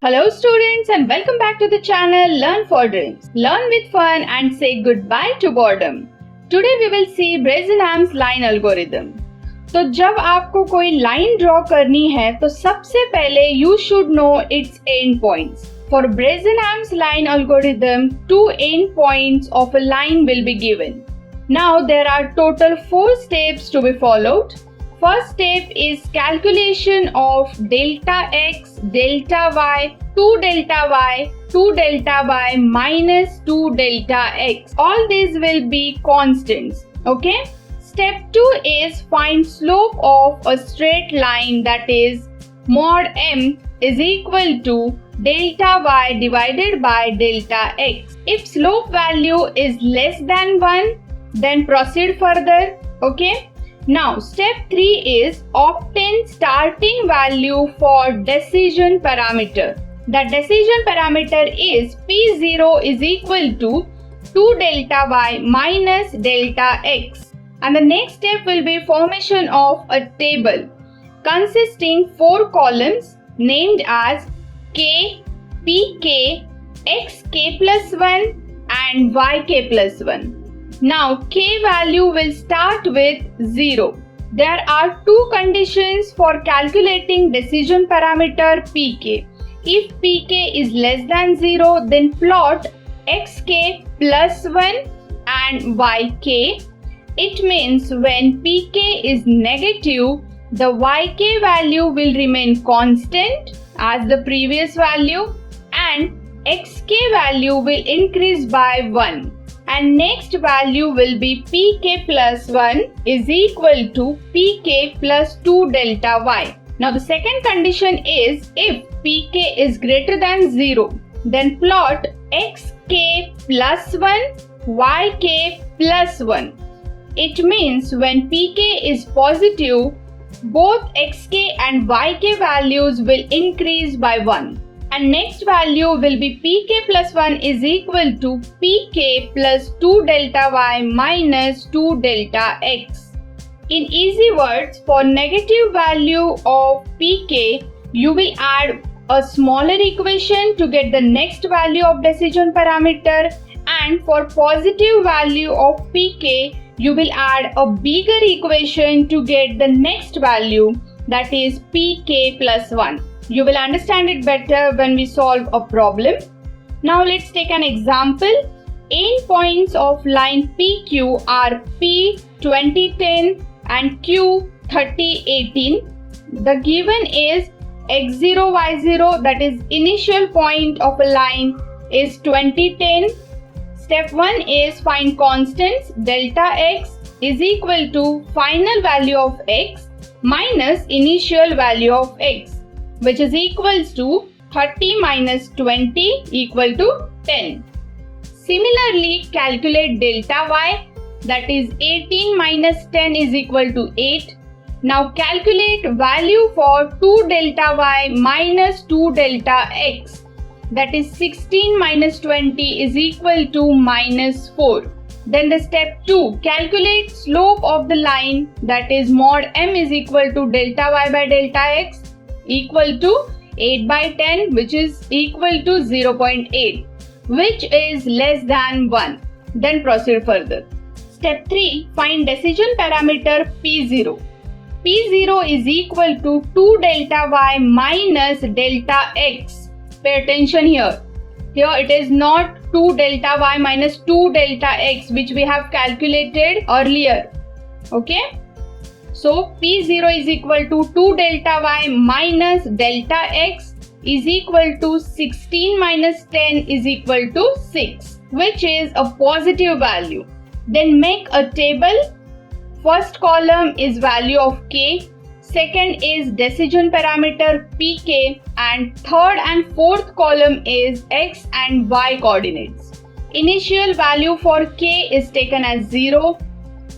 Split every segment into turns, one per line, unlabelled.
Hello students and welcome back to the channel Learn for Dreams. Learn with fun and say goodbye to boredom. Today we will see Bresenham's line algorithm. तो जब आपको कोई line draw करनी है तो सबसे पहले you should know its end points. For Bresenham's line algorithm, 2 end points of a line will be given. Now there are total 4 steps to be followed. First step is calculation of delta x, delta y, 2 delta y, 2 delta y minus 2 delta x. All these will be constants. Okay? Step 2 is find slope of a straight line, that is mod m is equal to delta y divided by delta x. If slope value is less than 1, then proceed further. Okay? Now step 3 is obtain starting value for decision parameter. The decision parameter is P0 is equal to 2 delta y minus delta x. And the next step will be formation of a table consisting 4 columns named as K, Pk, Xk plus 1 and Yk plus 1. Now k value will start with 0. There are 2 conditions for calculating decision parameter pk. If pk is less than 0, then plot xk plus 1 and yk. It means when pk is negative, the yk value will remain constant as the previous value and xk value will increase by 1. And next value will be pk plus 1 is equal to pk plus 2 delta y. Now the second condition is if pk is greater than 0, then plot xk plus 1, yk plus 1. It means when pk is positive, both xk and yk values will increase by 1. And next value will be pk plus 1 is equal to pk plus 2 delta y minus 2 delta x. In easy words, for negative value of pk, you will add a smaller equation to get the next value of decision parameter, and for positive value of pk, you will add a bigger equation to get the next value, that is pk plus 1. You will understand it better when we solve a problem. Now let's take an example. End points of line PQ are P 2010 and Q 3018. The given is x0, y0, that is initial point of a line is 2010. Step 1 is find constants. Delta x is equal to final value of x minus initial value of x, which is equals to 30 minus 20 equal to 10. Similarly, calculate delta y, that is 18 minus 10 is equal to 8. Now calculate value for 2 delta y minus 2 delta x, that is 16 minus 20 is equal to minus 4. Then the step 2, calculate slope of the line, that is mod m is equal to delta y by delta x equal to 8 by 10, which is equal to 0.8, which is less than 1. Then proceed further. Step 3, find decision parameter P0. P0 is equal to 2 delta y minus delta x. Pay attention here. Here it is not 2 delta y minus 2 delta x, which we have calculated earlier. Okay? So P0 is equal to 2 delta y minus delta x is equal to 16 minus 10 is equal to 6, which is a positive value. Then make a table. First column is value of k, second is decision parameter pk, and third and fourth column is x and y coordinates. Initial value for k is taken as 0.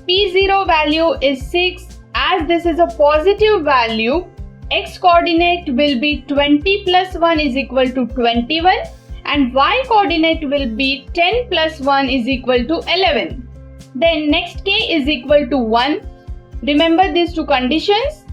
P0 value is 6. As this is a positive value, x coordinate will be 20 plus 1 is equal to 21 and y coordinate will be 10 plus 1 is equal to 11. Then next k is equal to 1. Remember these two conditions.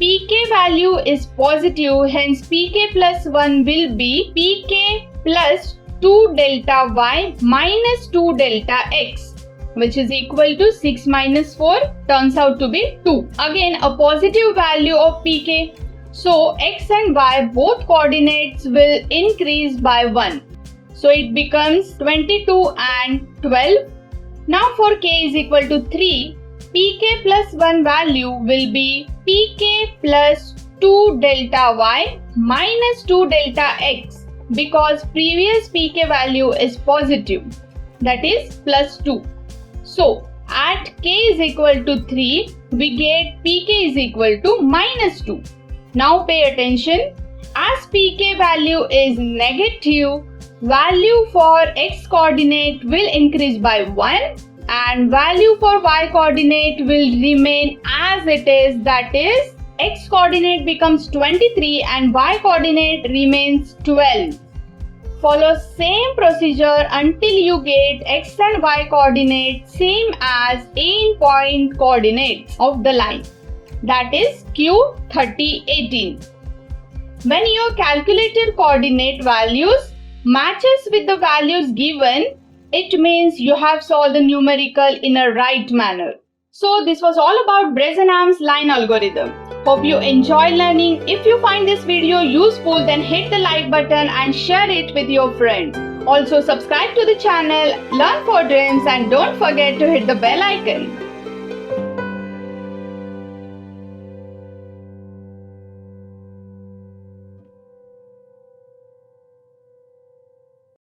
pk value is positive, hence pk plus 1 will be pk plus 2 delta y minus 2 delta x, which is equal to 6 minus 4 turns out to be 2. Again, a positive value of pk. So x and y both coordinates will increase by 1. So it becomes 22 and 12. Now for k is equal to 3, pk plus 1 value will be pk plus 2 delta y minus 2 delta x, because previous pk value is positive, that is plus 2. So at k is equal to 3, we get pk is equal to minus 2. Now pay attention, as pk value is negative, value for x coordinate will increase by 1 and value for y coordinate will remain as it is, that is x coordinate becomes 23 and y coordinate remains 12. Follow same procedure until you get x and y coordinates same as end point coordinates of the line, that is Q 30, 18. When your calculated coordinate values matches with the values given, it means you have solved the numerical in a right manner. So this was all about Bresenham's line algorithm. Hope you enjoyed learning. If you find this video useful, then hit the like button and share it with your friends. Also subscribe to the channel Learn for Dreams and don't forget to hit the bell icon.